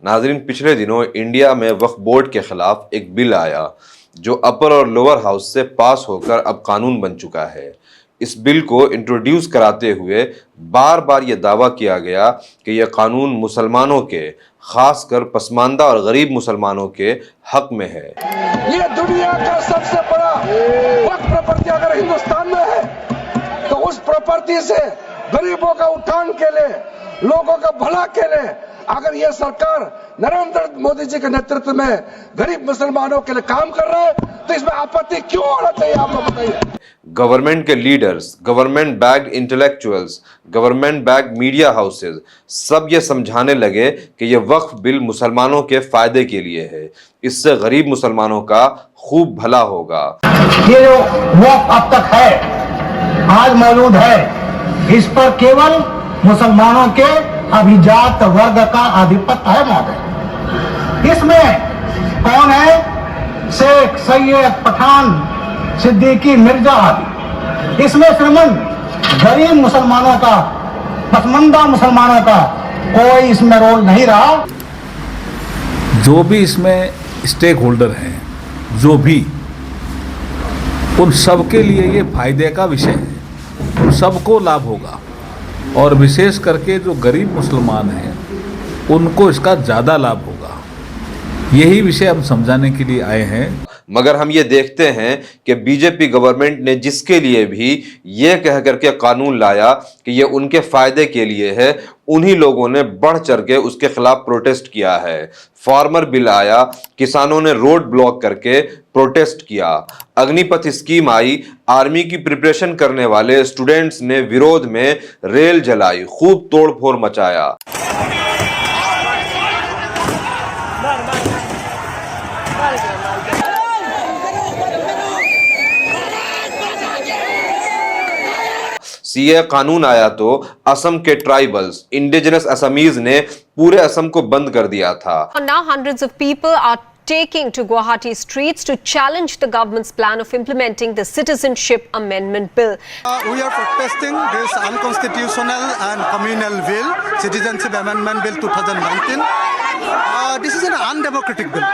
नाजरीन, पिछले दिनों इंडिया में वक्फ बोर्ड के खिलाफ एक बिल आया जो अपर और लोअर हाउस से पास होकर अब कानून बन चुका है। इस बिल को इंट्रोड्यूस कराते हुए बार बार ये दावा किया गया कि यह कानून मुसलमानों के, खासकर पसमानदा और गरीब मुसलमानों के हक में है। ये दुनिया का सबसे बड़ा वक्फ प्रॉपर्टी अगर हिंदुस्तान में है तो उस प्रॉपर्टी से गरीबों का उत्थान के लिए, लोगों का भला के लिए अगर ये सरकार नरेंद्र मोदी जी के नेतृत्व में गरीब मुसलमानों के लिए काम कर रहा है तो इसमें आपत्ति क्यों होना चाहिए, आप लोग बताइए। गवर्नमेंट के leaders, government backed intellectuals, government backed media houses सब ये समझाने लगे कि ये वक्फ बिल मुसलमानों के फायदे के लिए है, इससे गरीब मुसलमानों का खूब भला होगा। ये जो वक्फ अब तक है, आज मौजूद है, इस पर केवल मुसलमानों के अभिजात वर्ग का आधिपत्य है महोदय। इसमें कौन है? शेख, सैयद, पठान, सिद्दीकी, मिर्जा आदि। इसमें श्रीमंत गरीब मुसलमानों का, पसमानदा मुसलमानों का कोई इसमें रोल नहीं रहा। जो भी इसमें स्टेक होल्डर हैं, जो भी, उन सबके लिए ये फायदे का विषय है, उन सबको लाभ होगा और विशेष करके जो गरीब मुसलमान हैं उनको इसका ज़्यादा लाभ होगा। यही विषय हम समझाने के लिए आए हैं। मगर हम ये देखते हैं कि बीजेपी गवर्नमेंट ने जिसके लिए भी ये कह करके कानून लाया कि ये उनके फायदे के लिए है, उन्हीं लोगों ने बढ़ चढ़ के उसके खिलाफ प्रोटेस्ट किया है। फार्मर बिल आया, किसानों ने रोड ब्लॉक करके प्रोटेस्ट किया। अग्निपथ स्कीम आई, आर्मी की प्रिपरेशन करने वाले स्टूडेंट्स ने विरोध में रेल जलाई, खूब तोड़फोड़ मचाया। सीए कानून आया तो असम के ट्राइबल्स, इंडिजिनस असमीज ने पूरे असम को बंद कर दिया था। Now hundreds of people are taking to Guwahati streets to challenge the government's plan of implementing the Citizenship Amendment Bill. We are protesting this unconstitutional and communal bill, Citizenship Amendment Bill 2019. This is an undemocratic bill.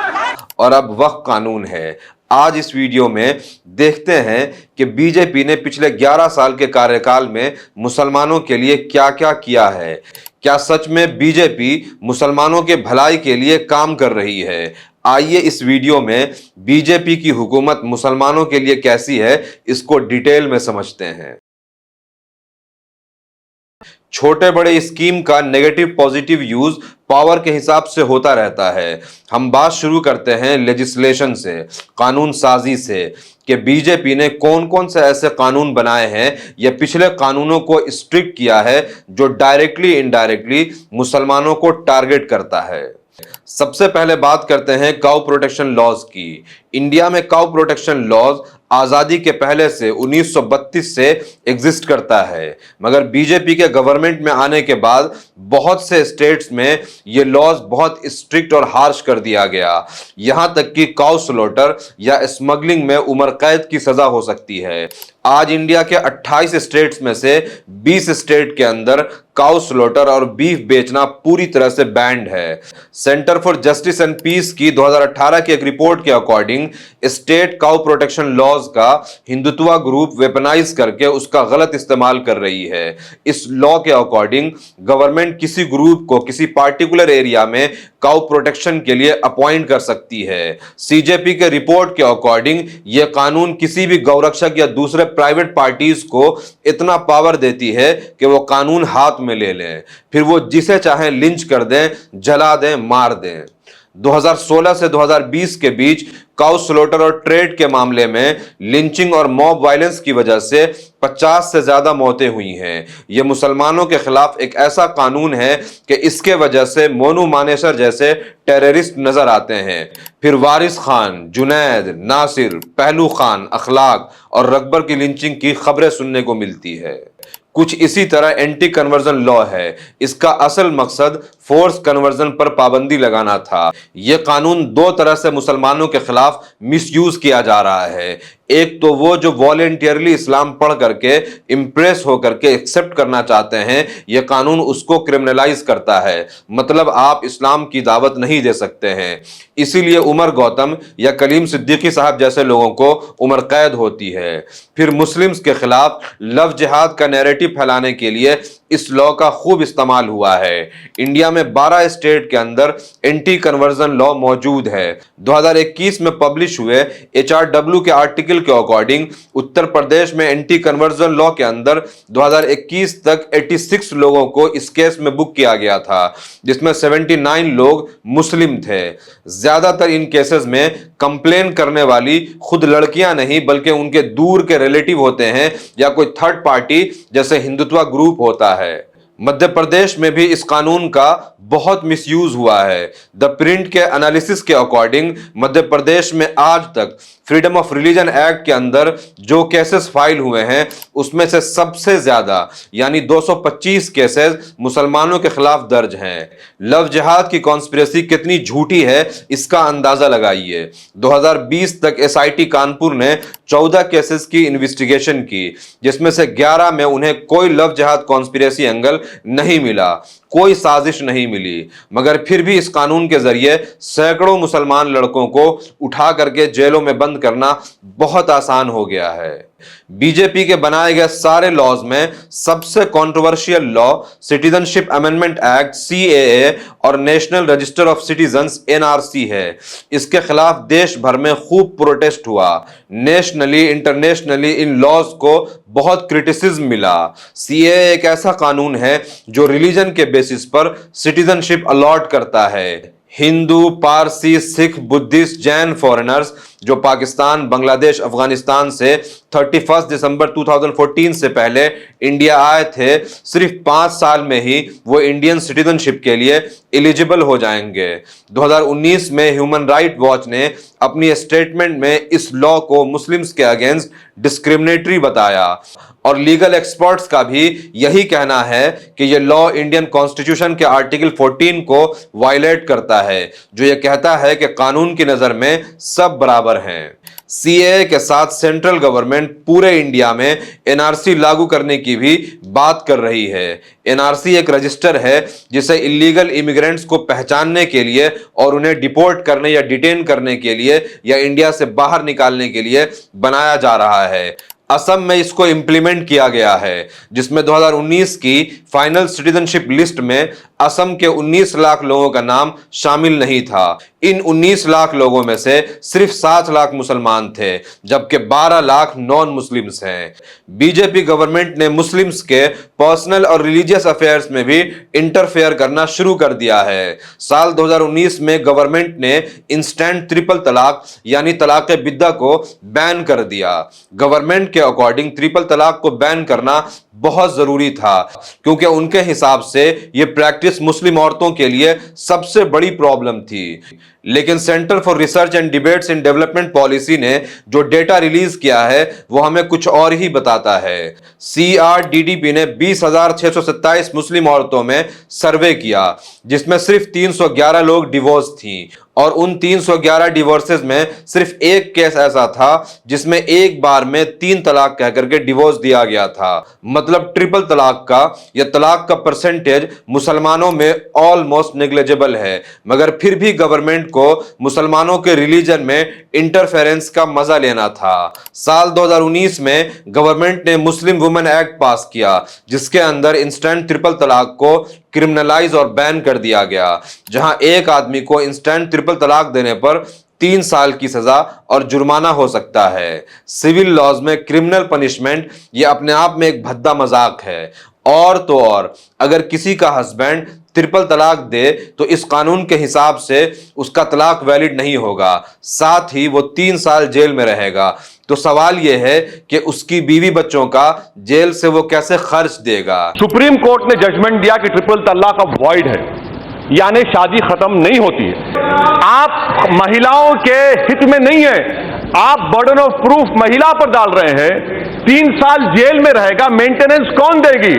और अब वक्फ कानून है। आज इस video में देखते हैं कि बीजेपी ने पिछले 11 साल के कार्यकाल में मुसलमानों के लिए क्या क्या किया है। क्या सच में बीजेपी मुसलमानों के भलाई के लिए काम कर रही है? आइए इस वीडियो में बीजेपी की हुकूमत मुसलमानों के लिए कैसी है, इसको डिटेल में समझते हैं। छोटे बड़े स्कीम का नेगेटिव पॉजिटिव यूज पावर के हिसाब से होता रहता है। हम बात शुरू करते हैं लेजिस्लेशन से, कानून साजी से, कि बीजेपी ने कौन कौन से ऐसे कानून बनाए हैं या पिछले कानूनों को स्ट्रिक्ट किया है जो डायरेक्टली इनडायरेक्टली मुसलमानों को टारगेट करता है। सबसे पहले बात करते हैं काउ प्रोटेक्शन लॉज की। इंडिया में काउ प्रोटेक्शन लॉज आजादी के पहले से 1932 से एग्जिस्ट करता है, मगर बीजेपी के गवर्नमेंट में आने के बाद बहुत से स्टेट्स में ये लॉज बहुत स्ट्रिक्ट और हार्श कर दिया गया। यहां तक कि काउ स्लॉटर या स्मगलिंग में उम्र कैद की सजा हो सकती है। आज इंडिया के 28 स्टेट्स में से 20 स्टेट के अंदर काउ स्लॉटर और बीफ बेचना पूरी तरह से बैंड है। Centre for Justice and Peace की 2018 की एक रिपोर्ट के according state cow protection laws का हिंदुत्व ग्रुप वेपनाइज करके उसका गलत इस्तेमाल कर रही है। इस लॉ के अकॉर्डिंग गवर्नमेंट किसी ग्रुप को किसी पार्टिकुलर एरिया में काउ प्रोटेक्शन के लिए अपॉइंट कर सकती है। सीजेपी के रिपोर्ट के अकॉर्डिंग यह कानून किसी भी गौरक्षक या दूसरे प्राइवेट पार्टीज को इतना पावर देती है कि वो कानून हाथ में ले लें, फिर वो जिसे चाहे लिंच कर दें, जला दें, मार दें। 2016 से 2020 के बीच काउ स्लॉटर और ट्रेड के मामले में लिंचिंग और मॉब वायलेंस की वजह से 50 से ज्यादा मौतें हुई हैं। यह मुसलमानों के खिलाफ एक ऐसा कानून है कि इसके वजह से मोनू मानेसर जैसे टेररिस्ट नजर आते हैं। फिर वारिस खान, जुनैद, नासिर, पहलू खान, अखलाक और रकबर की लिंचिंग की खबरें सुनने को मिलती है। कुछ इसी तरह एंटी कन्वर्जन लॉ है। इसका असल मकसद फोर्स कन्वर्जन पर पाबंदी लगाना था। यह कानून दो तरह से मुसलमानों के खिलाफ मिसयूज किया जा रहा है। एक तो वो जो वॉलेंटियरली इस्लाम पढ़ करके इंप्रेस होकर के एक्सेप्ट करना चाहते हैं, यह कानून उसको क्रिमिनलाइज करता है, मतलब आप इस्लाम की दावत नहीं दे सकते हैं। इसीलिए उमर गौतम या कलीम सिद्दीकी साहब जैसे लोगों को उम्र कैद होती है। फिर मुस्लिम्स के खिलाफ लव जिहाद का नैरेटिव फैलाने के लिए इस लॉ का खूब इस्तेमाल हुआ है। इंडिया में 12 स्टेट के अंदर एंटी कन्वर्जन लॉ मौजूद है। 2021 में पब्लिश हुए HRW के आर्टिकल के अकॉर्डिंग उत्तर प्रदेश में एंटी कन्वर्जन लॉ के अंदर 2021 तक 86 लोगों को इस केस में बुक किया गया था, जिसमें 79 लोग मुस्लिम थे। ज्यादातर इन केसेस में कंप्लेन करने वाली खुद लड़कियां नहीं बल्कि उनके दूर के रिलेटिव होते हैं या कोई थर्ड पार्टी जैसे हिंदुत्व ग्रुप होता है। मध्य प्रदेश में भी इस कानून का बहुत मिसयूज हुआ है। द प्रिंट के एनालिसिस के अकॉर्डिंग मध्य प्रदेश में आज तक फ्रीडम ऑफ रिलीजन एक्ट के अंदर जो केसेस फाइल हुए हैं उसमें से सबसे ज्यादा यानी 225 केसेस मुसलमानों के खिलाफ दर्ज हैं। लव जिहाद की कॉन्स्पिरेसी कितनी झूठी है इसका अंदाजा लगाइए। 2020 तक SIT कानपुर ने 14 केसेस की इन्वेस्टिगेशन की, जिसमें से 11 में उन्हें कोई लव जिहाद कॉन्स्पिरेसी एंगल नहीं मिला, कोई साजिश नहीं मिली, मगर फिर भी इस कानून के जरिए सैकड़ों मुसलमान लड़कों को उठा करके जेलों में बंद करना बहुत आसान हो गया है। बीजेपी के बनाए गए सारे लॉज में सबसे controversial law citizenship amendment act CAA और national register of citizens NRC है। इसके खिलाफ देश भर में खूब प्रोटेस्ट हुआ। नेशनली इंटरनेशनली इन लॉज को बहुत क्रिटिसिज्म मिला। CAA एक ऐसा कानून है जो रिलीजन के बेसिस पर सिटीजनशिप अलॉट करता है। हिंदू, पारसी, सिख, बुद्धिस्ट, जैन फॉरेनर्स जो पाकिस्तान, बांग्लादेश, अफगानिस्तान से 31 दिसंबर 2014 से पहले इंडिया आए थे, सिर्फ 5 साल में ही वो इंडियन सिटीजनशिप के लिए एलिजिबल हो जाएंगे। 2019 में ह्यूमन राइट वॉच ने अपनी स्टेटमेंट में इस लॉ को मुस्लिम्स के अगेंस्ट डिस्क्रिमिनेटरी बताया और लीगल एक्सपर्ट्स का भी यही कहना है कि यह लॉ इंडियन कॉन्स्टिट्यूशन के आर्टिकल 14 को वायलेट करता है, जो यह कहता है कि कानून की नजर में सब बराबर हैं। CAA के साथ सेंट्रल गवर्नमेंट पूरे इंडिया में NRC लागू करने की भी बात कर रही है। NRC एक रजिस्टर है जिसे इलीगल इमिग्रेंट्स को पहचानने के लिए और उन्हें डिपोर्ट करने या डिटेन करने के लिए या इंडिया से बाहर निकालने के लिए बनाया जा रहा है। असम में इसको इंप्लीमेंट किया गया है, जिसमें 2019 की फाइनल सिटीजनशिप लिस्ट में असम के 19 लाख लोगों का नाम शामिल नहीं था। इन 19 लाख लोगों में से सिर्फ 7 लाख मुसलमान थे, जबकि 12 लाख नॉन मुस्लिम्स हैं। बीजेपी गवर्नमेंट ने मुस्लिम्स के पर्सनल और रिलीजियस अफेयर्स में भी इंटरफेयर करना शुरू कर दिया है। साल 2019 में गवर्नमेंट ने इंस्टेंट ट्रिपल तलाक यानी तलाक बिद्दा को बैन कर दिया। गवर्नमेंट के अकॉर्डिंग ट्रिपल तलाक को बैन करना बहुत जरूरी था, क्योंकि उनके हिसाब से यह प्रैक्टिस मुस्लिम औरतों के लिए सबसे बड़ी प्रॉब्लम थी। लेकिन centre for research and debates in development policy ने जो डेटा रिलीज किया है वो हमें कुछ और ही बताता है। CRDDP ने 20,627 मुस्लिम औरतों में सर्वे किया, जिसमें सिर्फ 311 लोग डिवोर्स थी और उन 311 डिवोर्सेस में सिर्फ एक केस ऐसा था जिसमें एक बार में 3 तलाक कहकर के डिवोर्स दिया गया था। मतलब ट्रिपल तलाक का या तलाक का परसेंटेज मुसलमानों में ऑलमोस्ट नेग्लिजिबल है, मगर फिर भी गवर्नमेंट को मुसलमानों के रिलीजन में इंटरफेरेंस का मजा लेना था। साल 2019 में गवर्नमेंट ने मुस्लिम वुमेन एक्ट पास किया, जिसके अंदर इंस्टेंट ट्रिपल तलाक को क्रिमिनलाइज और बैन कर दिया गया, जहां एक आदमी को इंस्टेंट ट्रिपल तलाक देने पर 3 साल की सजा और जुर्माना हो सकता है। सिविल लॉज में क्रिमिनल पनिशमेंट ये अपने आप में एक भद्दा मजाक है। और तो और अगर किसी का हस्बैंड ट्रिपल तलाक दे तो इस कानून के हिसाब से उसका तलाक वैलिड नहीं होगा, साथ ही वो 3 साल जेल में रहेगा। तो सवाल यह है कि उसकी बीवी बच्चों का जेल से वो कैसे खर्च देगा। सुप्रीम कोर्ट ने जजमेंट दिया कि ट्रिपल तलाक अब वॉइड है, यानी शादी खत्म नहीं होती है। आप महिलाओं के हित में नहीं है, आप बर्डन ऑफ प्रूफ महिला पर डाल रहे हैं। 3 साल जेल में रहेगा, मेंटेनेंस कौन देगी?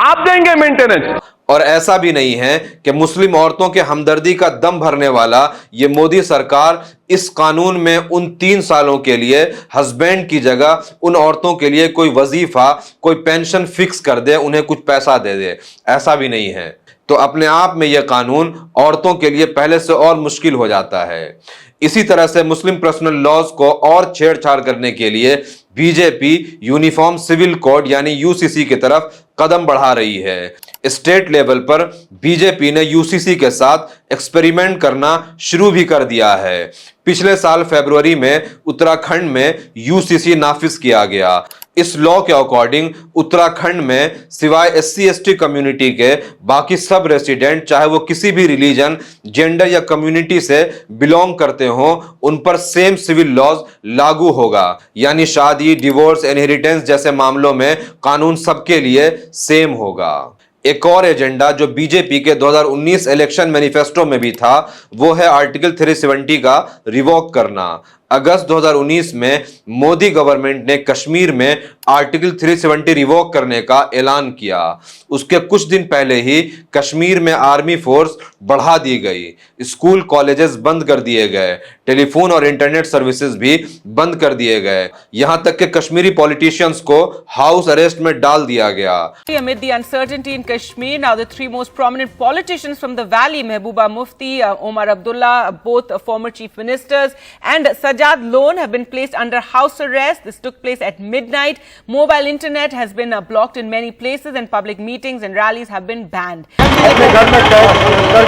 आप देंगे मेंटेनेंस। और ऐसा भी नहीं है कि मुस्लिम औरतों के हमदर्दी का दम भरने वाला ये मोदी सरकार इस कानून में उन 3 सालों के लिए हस्बैंड की जगह उन औरतों के लिए कोई वजीफा, कोई पेंशन फिक्स कर दे, उन्हें कुछ पैसा दे दे। ऐसा भी नहीं है। तो अपने आप में यह कानून औरतों के लिए पहले से और मुश्किल हो जाता है। इसी तरह से मुस्लिम पर्सनल लॉज को और छेड़छाड़ करने के लिए बीजेपी यूनिफॉर्म सिविल कोड यानी यूसीसी की तरफ कदम बढ़ा रही है। स्टेट लेवल पर बीजेपी ने यूसीसी के साथ एक्सपेरिमेंट करना शुरू भी कर दिया है। पिछले साल फरवरी में उत्तराखंड में यूसीसी नाफिज किया गया। इस लॉ के अकॉर्डिंग उत्तराखंड में सिवाय SC/ST कम्युनिटी के बाकी सब रेसिडेंट, चाहे वो किसी भी रिलीजन, जेंडर या कम्युनिटी से बिलोंग करते हो, उन पर सेम सिविल लॉज लागू होगा। यानी शादी, डिवोर्स, इनहेरिटेंस जैसे मामलों में कानून सबके लिए सेम होगा। एक और एजेंडा जो बीजेपी के 2019 इलेक्शन मैनिफेस्टो में भी था, वो है आर्टिकल 370 का रिवोक करना। अगस्त 2019 में मोदी गवर्नमेंट ने कश्मीर में आर्टिकल 370 रिवोक करने का ऐलान किया। उसके कुछ दिन पहले ही कश्मीर में आर्मी फोर्स बढ़ा दी गई, स्कूल कॉलेजेस बंद कर दिए गए, टेलीफोन और इंटरनेट सर्विसेज भी बंद कर दिए गए, यहां तक कि कश्मीरी पॉलिटिशियंस को हाउस अरेस्ट में डाल दिया गया। Amid the uncertainty in Kashmir, now the 3 most prominent politicians from the valley, Mehbooba Mufti, Omar Abdullah, both former chief ministers, and Sajjad Lone have been placed under house arrest. This took place at midnight. Mobile internet has been blocked in many places and public meetings and rallies have been banned. अपने घर में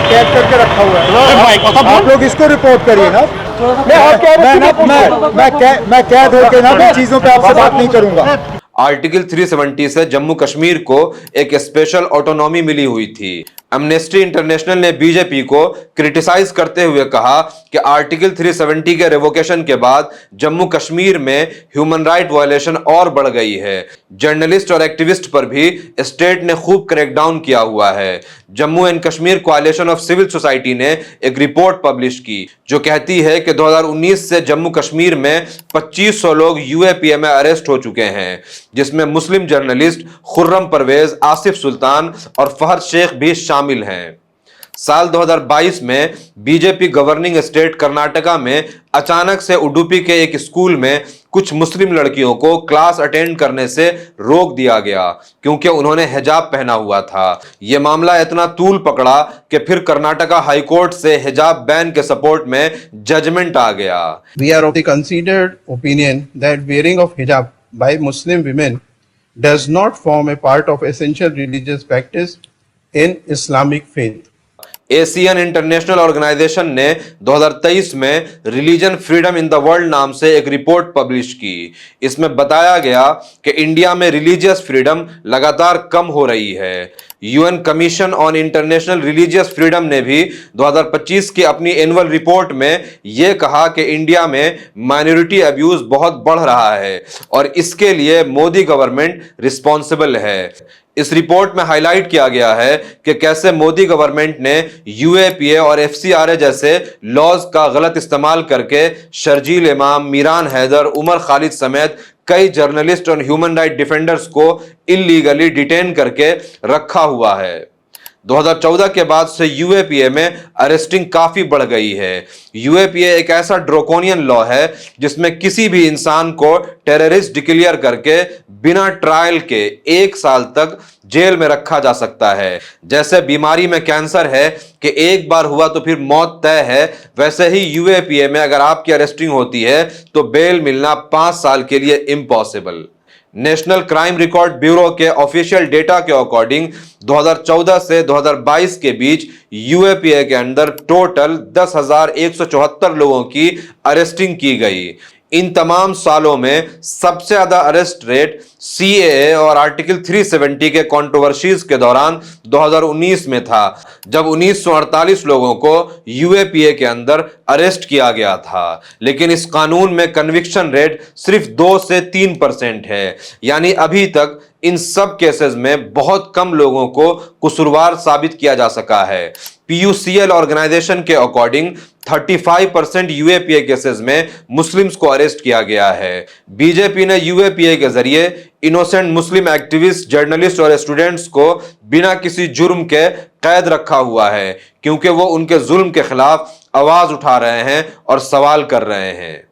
कैद करके रखा हुआ है। आप लोग इसको रिपोर्ट करिए ना। मैं कैद होके ना इन चीजों पे आपसे बात नहीं करूंगा। आर्टिकल 370 से जम्मू कश्मीर को एक स्पेशल ऑटोनॉमी मिली हुई थी। एमनेस्टी इंटरनेशनल ने बीजेपी को क्रिटिसाइज करते हुए कहा कि आर्टिकल 370 के रिवोकेशन के बाद जम्मू कश्मीर में ह्यूमन राइट वायलेशन और बढ़ गई है। जर्नलिस्ट और एक्टिविस्ट पर भी स्टेट ने खूब क्रैकडाउन किया हुआ है। Jammu and Kashmir coalition of civil society ने एक रिपोर्ट पब्लिश की जो कहती है कि 2019 से जम्मू कश्मीर में 2500 लोग UAPA में अरेस्ट हो चुके हैं, जिसमें मुस्लिम जर्नलिस्ट खुर्रम परवेज, आसिफ सुल्तान और फहद शेख भी शामिल हैं। साल 2022 में बीजेपी गवर्निंग स्टेट कर्नाटका में अचानक से उडुपी के एक स्कूल में कुछ मुस्लिम लड़कियों को क्लास अटेंड करने से रोक दिया गया क्योंकि उन्होंने हिजाब पहना हुआ था। यह मामला इतना तूल पकड़ा कि फिर कर्नाटका हाई कोर्ट से हिजाब बैन के सपोर्ट में जजमेंट आ गया। We are of the considered opinion that wearing of hijab by Muslim women does not form a part of essential religious practice in Islamic faith. Asian International Organisation ने 2023 में religion freedom in the world नाम से एक report publish की। इसमें बताया गया कि इंडिया में रिलीजियस फ्रीडम लगातार कम हो रही है। UN commission on international religious freedom ने भी 2025 की अपनी एनुअल रिपोर्ट में यह कहा कि इंडिया में माइनॉरिटी अब्यूज बहुत बढ़ रहा है और इसके लिए मोदी गवर्नमेंट रिस्पॉन्सिबल है। इस रिपोर्ट में हाईलाइट किया गया है कि कैसे मोदी गवर्नमेंट ने UAPA और FCRA जैसे लॉज का गलत इस्तेमाल करके शर्जील इमाम, मीरान हैदर, उमर खालिद समेत कई जर्नलिस्ट और ह्यूमन राइट डिफेंडर्स को इलीगली डिटेन करके रखा हुआ है। 2014 के बाद से UAPA में अरेस्टिंग काफी बढ़ गई है। UAPA एक ऐसा ड्रोकोनियन लॉ है जिसमें किसी भी इंसान को टेररिस्ट डिक्लेयर करके बिना ट्रायल के 1 साल तक जेल में रखा जा सकता है। जैसे बीमारी में कैंसर है कि एक बार हुआ तो फिर मौत तय है, वैसे ही UAPA में अगर आपकी अरेस्टिंग होती है तो बेल मिलना 5 साल के लिए impossible. National crime record bureau के ऑफिशियल डेटा के अकॉर्डिंग 2014 से 2022 के बीच UAPA के अंदर टोटल 10,174 लोगों की अरेस्टिंग की गई। इन तमाम सालों में सबसे ज्यादा अरेस्ट रेट CAA और आर्टिकल 370 के कंट्रोवर्सीज के दौरान 2019 में था, जब 1948 लोगों को UAPA के अंदर अरेस्ट किया गया था। लेकिन इस कानून में कन्विक्शन रेट सिर्फ 2 से 3% है, यानी अभी तक इन सब केसेस में बहुत कम लोगों को कसूरवार साबित किया जा सका है। PUCL ऑर्गेनाइजेशन के अकॉर्डिंग 35% UAPA केसेस में मुस्लिम्स को अरेस्ट किया गया है। बीजेपी ने UAPA के जरिए इनोसेंट मुस्लिम एक्टिविस्ट, जर्नलिस्ट और स्टूडेंट्स को बिना किसी जुर्म के कैद रखा हुआ है, क्योंकि वो उनके जुल्म के खिलाफ आवाज उठा रहे हैं और सवाल कर रहे हैं।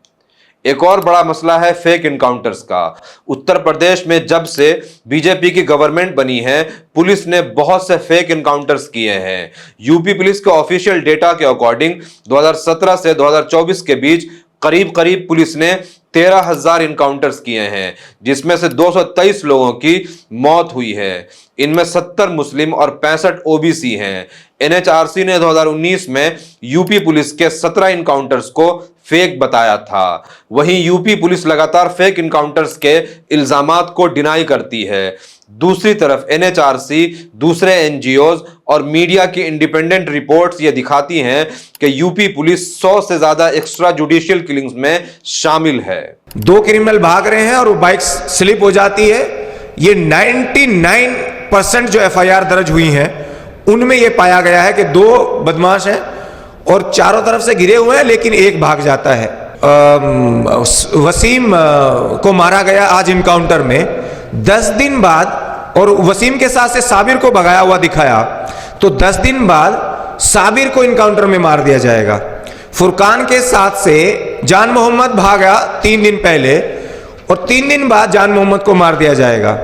एक और बड़ा मसला है फेक इनकाउंटर्स का। उत्तर प्रदेश में जब से बीजेपी की गवर्नमेंट बनी है, पुलिस ने बहुत से फेक इनकाउंटर्स किए हैं। यूपी पुलिस के ऑफिशियल डेटा के अकॉर्डिंग 2017 से 2024 के बीच करीब पुलिस ने 13,000 इनकाउंटर्स किए हैं, जिसमें से 223 लोगों की मौत हुई है। इनमें 70 मुस्लिम और 65 ओबीसी हैं। एनएचआरसी ने 2019 में यूपी पुलिस के 17 इनकाउंटर्स को फेक बताया था। वहीं यूपी पुलिस लगातार फेक इनकाउंटर्स के इल्जामात को डिनाई करती है। दूसरी तरफ एनएचआरसी, दूसरे एनजीओज और मीडिया की इंडिपेंडेंट रिपोर्ट्स ये दिखाती हैं कि यूपी पुलिस 100 से ज्यादा एक्स्ट्रा जुडिशियल किलिंग्स में शामिल है। 2 क्रिमिनल भाग रहे हैं और वो बाइक स्लिप हो जाती है। ये 99% जो एफआईआर दर्ज हुई हैं उनमें यह पाया गया है कि 2 बदमाश हैं और चारों तरफ से घिरे हुए हैं, लेकिन एक भाग जाता है। वसीम को मारा गया आज इनकाउंटर में 10 दिन बाद, और वसीम के साथ से साबिर को भगाया हुआ दिखाया, तो 10 दिन बाद साबिर को इनकाउंटर में मार दिया जाएगा। फुरकान के साथ से जान मोहम्मद भागा 3 दिन पहले और 3 दिन बाद जान मोहम्मद को मार दिया जाएगा।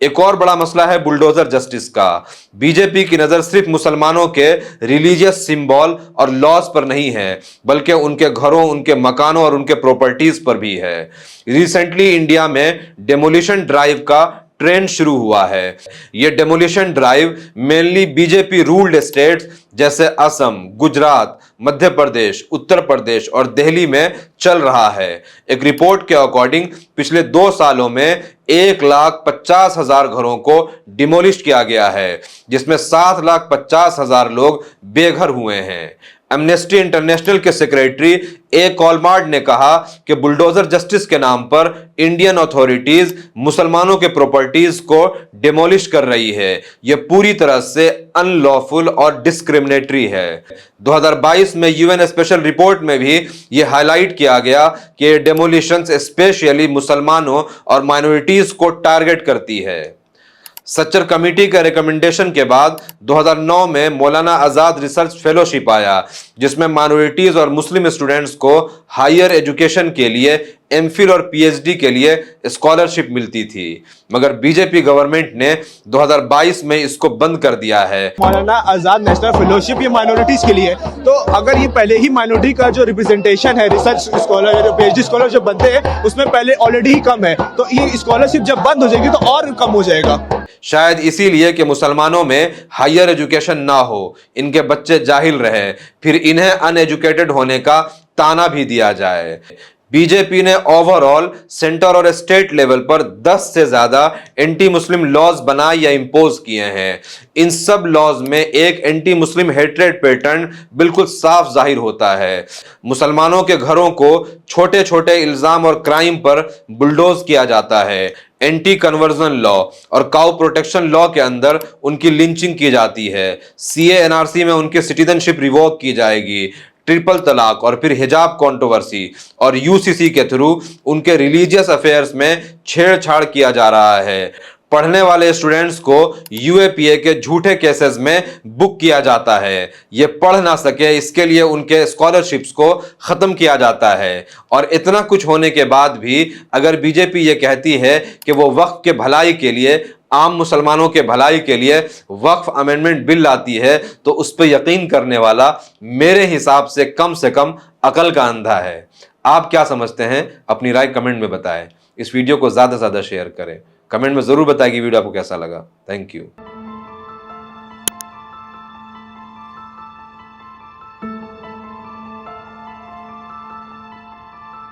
एक और बड़ा मसला है बुलडोजर जस्टिस का। बीजेपी की नजर सिर्फ मुसलमानों के रिलीजियस सिंबल और लॉज पर नहीं है, बल्कि उनके घरों, उनके मकानों और उनके प्रॉपर्टीज पर भी है। रिसेंटली इंडिया में डेमोलिशन ड्राइव का ट्रेंड शुरू हुआ है। यह demolition drive mainly BJP ruled states जैसे असम, गुजरात, मध्य प्रदेश, उत्तर प्रदेश और दिल्ली में चल रहा है। एक रिपोर्ट के अकॉर्डिंग पिछले 2 सालों में 1,50,000 घरों को डिमोलिश किया गया है, जिसमें 7,50,000 लोग बेघर हुए हैं। एमनेस्टी इंटरनेशनल के सेक्रेटरी ए कॉलमार्ड ने कहा कि बुलडोजर जस्टिस के नाम पर इंडियन अथॉरिटीज मुसलमानों के प्रॉपर्टीज को डिमोलिश कर रही है। यह पूरी तरह से अनलॉफुल और डिस्क्रिमिनेटरी है। 2022 में यूएन स्पेशल रिपोर्ट में भी यह हाईलाइट किया गया कि ये डेमोलिशंस स्पेशली मुसलमानों और माइनॉरिटीज को टारगेट करती है। सच्चर कमेटी के रिकमेंडेशन के बाद 2009 में मौलाना आजाद रिसर्च फेलोशिप आया, जिसमें माइनॉरिटीज और मुस्लिम स्टूडेंट्स को हायर एजुकेशन के लिए एमफिल और पीएचडी के लिए स्कॉलरशिप मिलती थी, मगर बीजेपी गवर्नमेंट ने 2022 में इसको बंद कर दिया है। मौलाना आजाद नेशनल फेलोशिप ये माइनॉरिटीज के लिए, तो अगर ये पहले ही माइनॉरिटी का जो रिप्रेजेंटेशन है, रिसर्च स्कॉलर, पीएचडी स्कॉलर जो बनते हैं उसमें पहले ऑलरेडी ही कम है, तो ये स्कॉलरशिप जब बंद हो जाएगी तो और कम हो जाएगा। शायद इसीलिए कि मुसलमानों में हायर एजुकेशन ना हो, इनके बच्चे जाहिल रहे, फिर इन्हें अनएजुकेटेड होने का ताना भी दिया जाए। बीजेपी ने ओवरऑल सेंटर और स्टेट लेवल पर 10 से ज्यादा एंटी मुस्लिम लॉज बनाए या इंपोज किए हैं। इन सब लॉज में एक एंटी मुस्लिम हेट्रेड पैटर्न बिल्कुल साफ जाहिर होता है। मुसलमानों के घरों को छोटे छोटे इल्जाम और क्राइम पर बुलडोज किया जाता है। एंटी कन्वर्जन लॉ और काउ प्रोटेक्शन लॉ के अंदर उनकी लिंचिंग की जाती है। सीए एनआरसी में उनकी सिटीजनशिप रिवोक की जाएगी। ट्रिपल तलाक और फिर हिजाब कंट्रोवर्सी और यूसीसी के थ्रू उनके रिलीजियस अफेयर्स में छेड़छाड़ किया जा रहा है। पढ़ने वाले स्टूडेंट्स को यूएपीए के झूठे केसेस में बुक किया जाता है। ये पढ़ ना सके इसके लिए उनके स्कॉलरशिप्स को खत्म किया जाता है। और इतना कुछ होने के बाद भी अगर बीजेपी ये कहती है कि वो वक्फ के भलाई के लिए, आम मुसलमानों के भलाई के लिए वक्फ अमेंडमेंट बिल लाती है, तो उस पर यकीन करने वाला मेरे हिसाब से कम अकल का अंधा है। आप क्या समझते हैं? अपनी राय कमेंट में बताएं। इस वीडियो को ज्यादा से ज्यादा शेयर करें। कमेंट में जरूर बताएं कि वीडियो आपको कैसा लगा। Thank you.